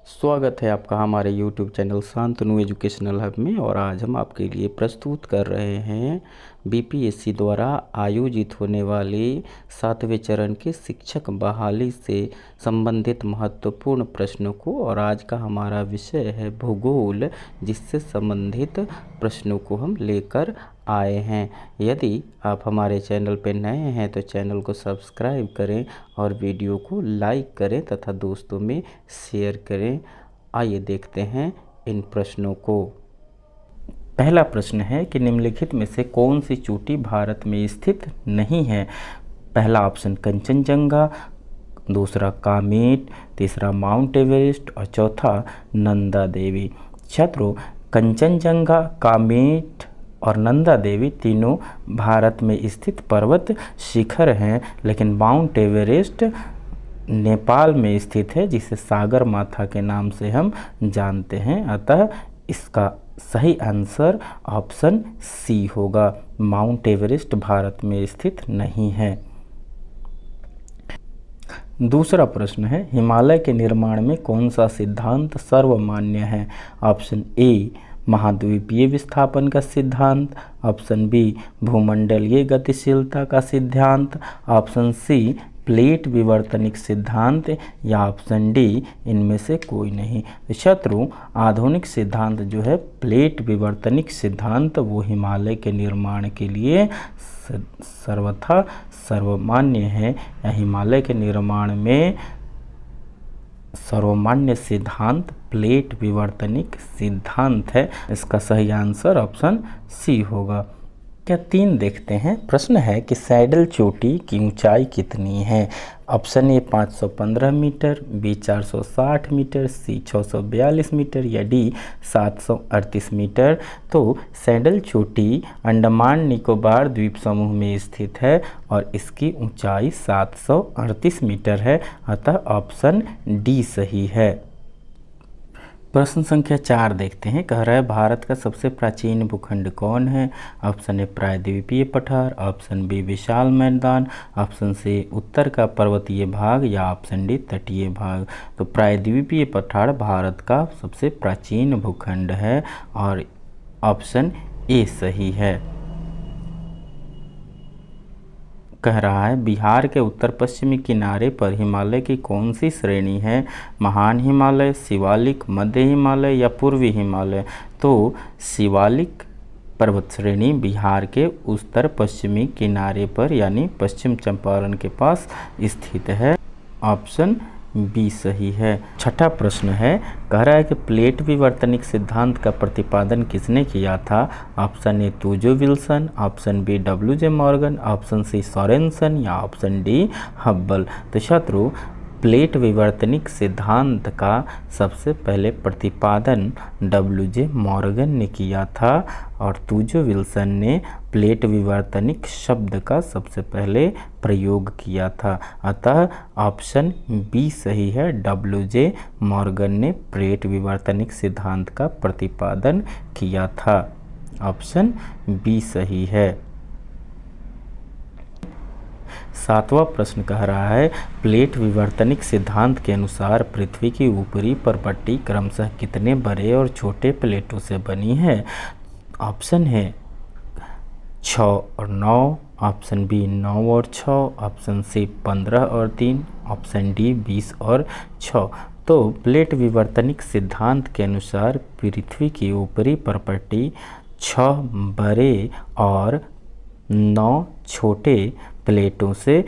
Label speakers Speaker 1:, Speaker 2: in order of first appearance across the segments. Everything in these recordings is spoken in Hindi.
Speaker 1: स्वागत है आपका हमारे YouTube channel Shantanu educational hub में। और आज हम आपके लिए प्रस्तुत कर रहे हैं बीपीएससी द्वारा आयोजित होने वाले 7वें चरण के शिक्षक बहाली से संबंधित महत्वपूर्ण प्रश्नों को। और आज का हमारा विषय है भूगोल, जिससे संबंधित प्रश्नों को हम लेकर आए हैं। यदि आप हमारे चैनल पर नए हैं तो चैनल को सब्सक्राइब करें और वीडियो को लाइक करें तथा दोस्तों में शेयर करें। आइए देखते हैं इन प्रश्नों को। पहला प्रश्न है कि निम्नलिखित में से कौन सी चोटी भारत में स्थित नहीं है। पहला ऑप्शन कंचनजंगा, दूसरा कामेट, तीसरा माउंट एवरेस्ट और चौथा नंदा देवी। छात्रों, कंचनजंगा, कामेट और नंदा देवी तीनों भारत में स्थित पर्वत शिखर हैं, लेकिन माउंट एवरेस्ट नेपाल में स्थित है, जिसे सागर माथा के नाम से हम जानते हैं। अतः इसका सही आंसर ऑप्शन सी होगा। माउंट एवरेस्ट भारत में स्थित नहीं है। दूसरा प्रश्न है, हिमालय के निर्माण में कौन सा सिद्धांत सर्वमान्य है। ऑप्शन ए महाद्वीपीय विस्थापन का सिद्धांत, ऑप्शन बी भूमंडलीय गतिशीलता का सिद्धांत, ऑप्शन सी प्लेट विवर्तनिक सिद्धांत या ऑप्शन डी इनमें से कोई नहीं। शत्रु, आधुनिक सिद्धांत जो है प्लेट विवर्तनिक सिद्धांत, वो हिमालय के निर्माण के लिए सर्वथा सर्वमान्य है, या हिमालय के निर्माण में सर्वमान्य सिद्धांत प्लेट विवर्तनिक सिद्धांत है। इसका सही आंसर ऑप्शन सी होगा। क्या 3 देखते हैं। प्रश्न है कि सैडल चोटी की ऊंचाई कितनी है। Option A 515 metre, B 460 metre, C 642 metre या डी 738 मीटर। तो सैडल चोटी अंडमान निकोबार द्वीप समूह में स्थित है और इसकी ऊंचाई 738 मीटर है। अतः ऑप्शन डी सही है। प्रश्न संख्या 4 देखते हैं। कह रहा है भारत का सबसे प्राचीन भूखंड कौन है। ऑप्शन ए प्रायद्वीपीय पठार, ऑप्शन बी विशाल मैदान, ऑप्शन सी उत्तर का पर्वतीय भाग या ऑप्शन डी तटीय भाग। तो प्रायद्वीपीय पठार भारत का सबसे प्राचीन भूखंड है और ऑप्शन ए सही है। कह रहा है बिहार के उत्तर पश्चिमी किनारे पर हिमालय की कौन सी श्रेणी है। महान हिमालय, शिवालिक, मध्य हिमालय या पूर्वी हिमालय। तो शिवालिक पर्वत श्रेणी बिहार के उत्तर पश्चिमी किनारे पर यानी पश्चिम चंपारण के पास स्थित है। ऑप्शन बी सही है। छठा प्रश्न है, कह रहा है कि प्लेट विवर्तनिक सिद्धांत का प्रतिपादन किसने किया था। Option A Tuzo Wilson, option B W J. Morgan, option C Sorensen या ऑप्शन डी हब्बल। तो छात्रों, प्लेट विवर्तनिक सिद्धांत का सबसे पहले प्रतिपादन डब्ल्यू.जे. मॉर्गन ने किया था और तुजो विल्सन ने प्लेट विवर्तनिक शब्द का सबसे पहले प्रयोग किया था। अतः ऑप्शन बी सही है। डब्ल्यू.जे. मॉर्गन ने प्लेट विवर्तनिक सिद्धांत का प्रतिपादन किया था। ऑप्शन बी सही है। 7वां प्रश्न कह रहा है प्लेट विवर्तनिक सिद्धांत के अनुसार पृथ्वी की ऊपरी परपट्टी क्रमशः कितने बड़े और छोटे प्लेटों से बनी है। ऑप्शन है 6 और 9, ऑप्शन बी 9 और 6, ऑप्शन सी 15 और 3, ऑप्शन डी 20 और 6। तो प्लेट विवर्तनिक सिद्धांत के अनुसार पृथ्वी की ऊपरी परपट्टी 6 बड़े और 9 छोटे प्लेटों से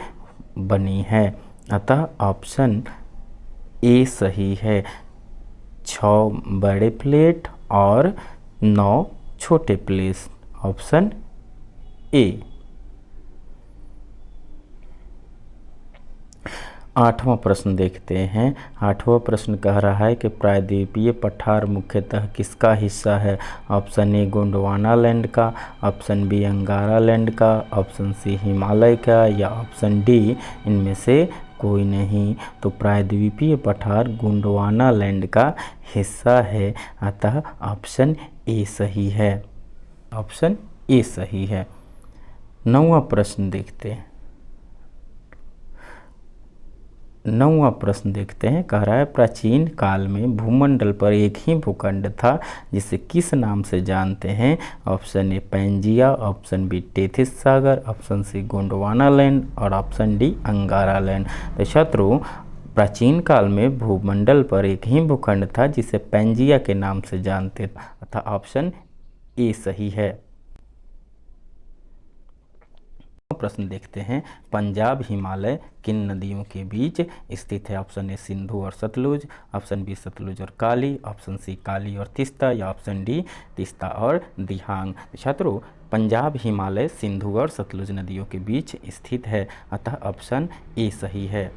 Speaker 1: बनी है। अतः ऑप्शन ए सही है। 6 बड़े प्लेट और 9 छोटे प्लेट। Option A. 8वां प्रश्न देखते हैं। 8वां प्रश्न कह रहा है कि प्रायद्वीपीय पठार मुख्यतः किसका हिस्सा है। ऑप्शन ए गोंडवाना लैंड का, ऑप्शन बी अंगारा लैंड का, ऑप्शन सी हिमालय का या ऑप्शन डी इनमें से कोई नहीं। तो प्रायद्वीपीय पठार गोंडवाना लैंड का हिस्सा है। अतः ऑप्शन ए सही है। ऑप्शन ए सही है। 9वां प्रश्न देखते हैं। 9वां प्रश्न देखते हैं, कह रहा है प्राचीन काल में भूमंडल पर एक ही भूखंड था जिसे किस नाम से जानते हैं? Option A Pangaea, option B Tethys सागर, ऑप्शन सी गोंडवाना लैंड और ऑप्शन डी अंगारा लैंड। तो छात्रों, प्राचीन काल में भूमंडल पर एक ही भूखंड था जिसे पैंजिया के नाम से जानते थे, अतः ऑप्शन ए सही है। प्रश्न देखते हैं, पंजाब हिमालय किन नदियों के बीच स्थित है? ऑप्शन ए सिंधु और सतलुज, ऑप्शन बी सतलुज और काली, ऑप्शन सी काली और तीस्ता या ऑप्शन डी तीस्ता और दिहांग। छात्रों, पंजाब हिमालय सिंधु और सतलुज नदियों के बीच स्थित है, अतः ऑप्शन ए सही है।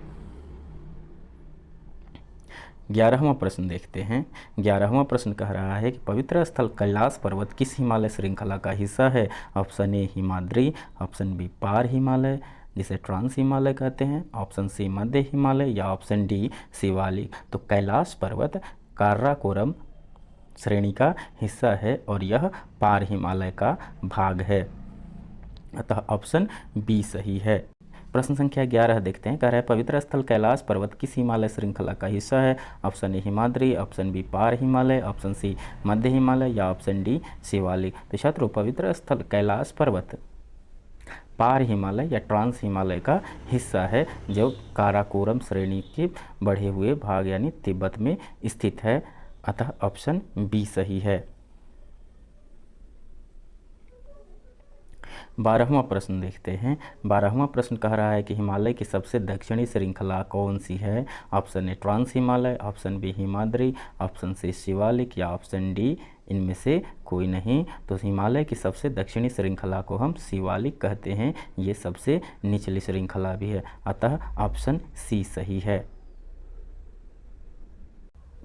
Speaker 1: 11वां प्रश्न देखते हैं। 11वां प्रश्न कह रहा है कि पवित्र स्थल कैलाश पर्वत किस हिमालय श्रृंखला का हिस्सा है? Option A Himadri, option B पार हिमालय जिसे ट्रांस हिमालय कहते हैं, ऑप्शन सी मध्य हिमालय या ऑप्शन डी शिवालिक। तो कैलाश पर्वत काराकोरम श्रेणी का हिस्सा है और यह पार हिमालय का भाग है, अतः ऑप्शन बी सही है। प्रश्न संख्या 11 देखते हैं, कह रहा है पवित्र स्थल कैलाश पर्वत किस हिमालय श्रृंखला का हिस्सा है? Option A Himadri, option B पार हिमालय, ऑप्शन सी मध्य हिमालय या ऑप्शन डी शिवालिक। तो छात्रों, पवित्र स्थल कैलाश पर्वत पार हिमालय या ट्रांस हिमालय का हिस्सा है जो काराकोरम श्रेणी के बढ़े हुए भाग यानी तिब्बत में स्थित है, अतः ऑप्शन बी सही है। 12वां प्रश्न देखते हैं। 12वां प्रश्न कह रहा है कि हिमालय की सबसे दक्षिणी श्रृंखला कौन सी है? Option A trans Himalaya, option B Himadri, option C Shivalik या ऑप्शन डी इनमें से कोई नहीं। तो हिमालय की सबसे दक्षिणी श्रृंखला को हम शिवालिक कहते हैं, ये सबसे निचली श्रृंखला भी है, अतः ऑप्शन सी सही है।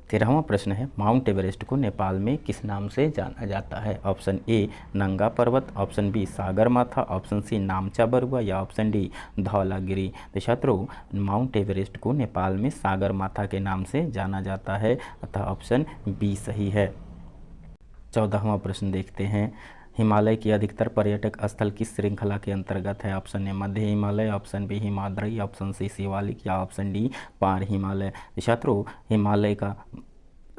Speaker 1: 13वां प्रश्न है, माउंट एवरेस्ट को नेपाल में किस नाम से जाना जाता है? ऑप्शन ए नंगा पर्वत, ऑप्शन बी सागर माथा, ऑप्शन सी नामचा बरुआ या ऑप्शन डी धौलागिरी। तो छात्रों, माउंट एवरेस्ट को नेपाल में सागर माथा के नाम से जाना जाता है, अतः ऑप्शन बी सही है। 14वां प्रश्न देखते हैं, हिमालय की अधिकतर पर्यटक स्थल किस श्रृंखला के अंतर्गत है? ऑप्शन ए मध्य Himalaya, option B Himadri, option C Shivalik या ऑप्शन डी पार हिमालय। छात्रों, हिमालय का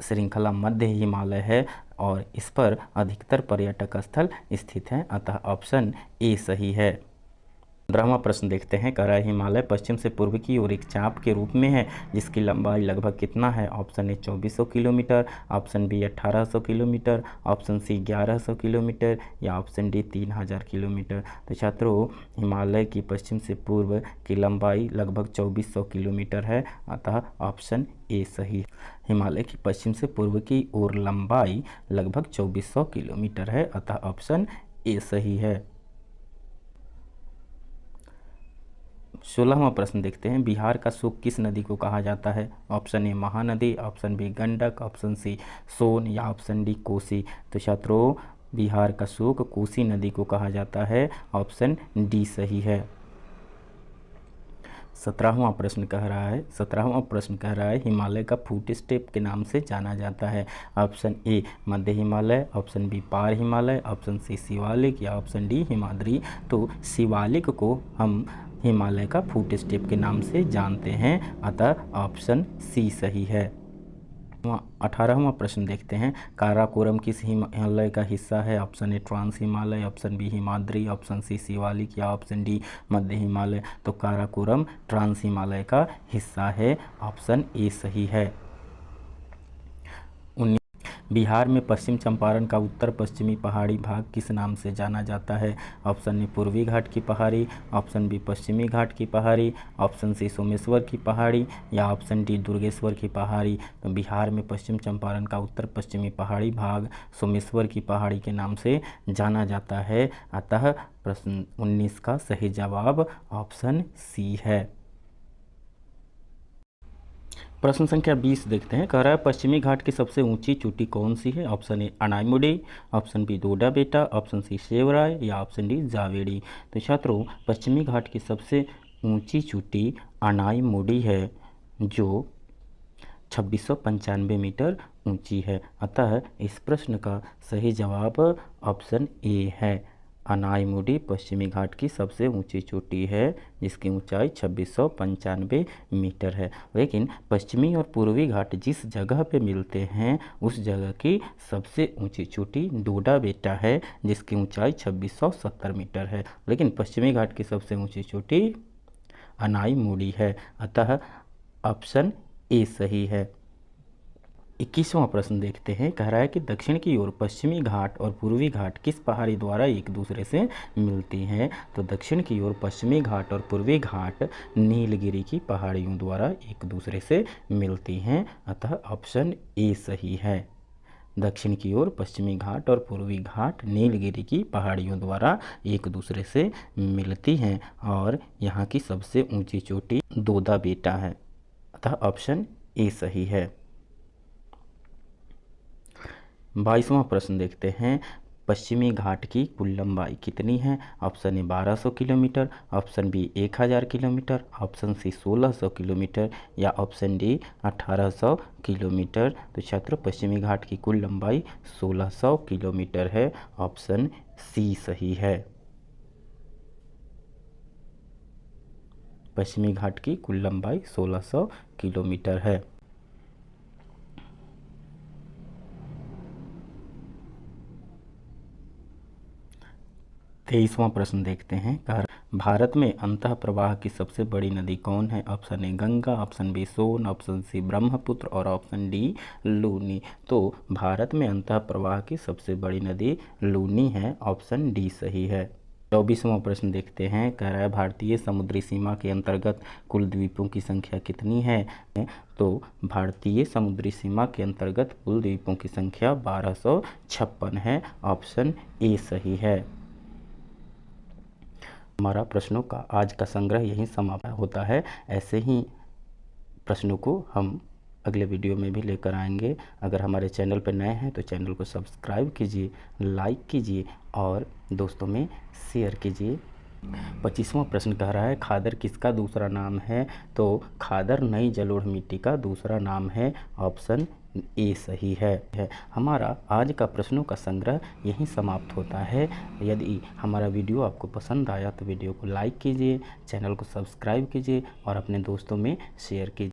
Speaker 1: श्रृंखला मध्य हिमालय है और इस पर अधिकतर पर्यटक स्थल स्थित हैं, अतः ऑप्शन ए सही है। 15वां प्रश्न देखते हैं, कह रहा है हिमालय पश्चिम से पूर्व की ओर एक चाप के रूप में है जिसकी लंबाई लगभग कितना है? Option A 2400 kilometre, option B 1800 kilometre, option C 1100 kilometre या ऑप्शन डी 3000 किलोमीटर। तो छात्रों, हिमालय की पश्चिम से पूर्व की लंबाई लगभग 2400 किलोमीटर है, अतः ऑप्शन ए सही। हिमालय की पश्चिम से पूर्व की ओर लंबाई लगभग 2400 किलोमीटर है, अतः ऑप्शन ए सही है। 16वां प्रश्न देखते हैं, बिहार का सूख किस नदी को कहा जाता है? Option A Mahanadi, option B Gandak, option C Son या ऑप्शन डी कोसी। तो छात्रों, बिहार का सूख कोसी नदी को कहा जाता है, ऑप्शन डी सही है। 17वां प्रश्न कह रहा है हिमालय का फुट स्टेप के नाम से जाना जाता है। ऑप्शन ए मध्य हिमालय, ऑप्शन बी पार हिमालय, ऑप्शन सी शिवालिक या ऑप्शन डी हिमाद्री। तो शिवालिक को हम हिमालय का फुट स्टेप के नाम से जानते हैं, अतः ऑप्शन सी सही है। 18वां प्रश्न देखते हैं, काराकोरम किस हिमालय का हिस्सा है? Option A trans Himalaya, option B Himadri, option C Shivalik या ऑप्शन डी मध्य हिमालय। तो काराकोरम ट्रांस हिमालय का हिस्सा है, ऑप्शन ए सही है। बिहार में पश्चिम चंपारण का उत्तर पश्चिमी पहाड़ी भाग किस नाम से जाना जाता है? ऑप्शन ए पूर्वी घाट की पहाड़ी, ऑप्शन बी पश्चिमी घाट की पहाड़ी, ऑप्शन सी सोमेश्वर की पहाड़ी या ऑप्शन डी दुर्गेश्वर की पहाड़ी। तो बिहार में पश्चिम चंपारण का उत्तर पश्चिमी पहाड़ी भाग सोमेश्वर की पहाड़ी के नाम से जाना जाता है, अतः प्रश्न 19 का सही जवाब ऑप्शन सी है। प्रश्न संख्या 20 देखते हैं, कह रहा है पश्चिमी घाट की सबसे ऊंची चोटी कौन सी है? Option A Anamudi, option B Doda Betta, option सी शेवराय या ऑप्शन डी जावेड़ी। तो छात्रों, पश्चिमी घाट की सबसे ऊंची चोटी अनाईमुडी है जो 2695 मीटर ऊंची है, अतः इस प्रश्न का सही जवाब ऑप्शन ए है, अनाईमुडी पश्चिमी घाट की सबसे ऊंची चोटी है जिसकी ऊंचाई 2695 मीटर है। लेकिन पश्चिमी और पूर्वी घाट जिस जगह पे मिलते हैं उस जगह की सबसे ऊंची चोटी डोडा बेटा है जिसकी ऊंचाई 2670 मीटर है। लेकिन पश्चिमी घाट की सबसे ऊंची चोटी अनाईमुडी है, अतः ऑप्शन ए सही है। 21वां प्रश्न देखते हैं। कह रहा है कि दक्षिण की ओर पश्चिमी घाट और पूर्वी घाट किस पहाड़ी द्वारा एक दूसरे से मिलती हैं? तो दक्षिण की ओर पश्चिमी घाट और पूर्वी घाट नीलगिरी की पहाड़ियों द्वारा एक दूसरे से मिलती हैं, अतः ऑप्शन ए सही है। दक्षिण की ओर पश्चिमी घाट और पूर्वी घाट नीलगिरी की पहाड़ियों द्वारा एक दूसरे से मिलती हैं और यहाँ की सबसे ऊंची चोटी डोडा बेटा है, अतः ऑप्शन ए सही है। 22वां प्रश्न देखते हैं। पश्चिमी घाट की कुल लंबाई कितनी है? Option A 1200 kilometre, option B 1000 kilometre, option C 1600 kilometre या ऑप्शन डी 1800 किलोमीटर। तो छात्र पश्चिमी घाट की कुल लंबाई 1600 किलोमीटर है, ऑप्शन सी सही है। पश्चिमी घाट की कुल लंबाई 1600 किलोमीटर है। 23वां प्रश्न देखते हैं। भारत में अंतः प्रवाह की सबसे बड़ी नदी कौन है? Option A Ganga, option B Son, option C Brahmaputra और ऑप्शन डी लूनी। तो भारत में अंतः प्रवाह की सबसे बड़ी नदी लूनी है, ऑप्शन डी सही है। 24वां प्रश्न देखते हैं। कह रहा है भारतीय समुद्री सीमा के अंतर्गत कुल द्वीपों की संख्या कितनी है? तो भारतीय समुद्री सीमा के अंतर्गत कुल द्वीपों की संख्या 1256 है, ऑप्शन ए सही है। हमारा प्रश्नों का आज का संग्रह यहीं समाप्त होता है। ऐसे ही प्रश्नों को हम अगले वीडियो में भी लेकर आएंगे। अगर हमारे चैनल पर नए हैं तो चैनल को सब्सक्राइब कीजिए, लाइक कीजिए और दोस्तों में शेयर कीजिए। 25वां प्रश्न कह रहा है खादर किसका दूसरा नाम है? तो खादर नई जलोढ़ मिट्टी का दूसरा नाम है, ऑप्शन ए सही है। हमारा आज का प्रश्नों का संग्रह यहीं समाप्त होता है। यदि हमारा वीडियो आपको पसंद आया तो वीडियो को लाइक कीजिए, चैनल को सब्सक्राइब कीजिए और अपने दोस्तों में शेयर कीजिए।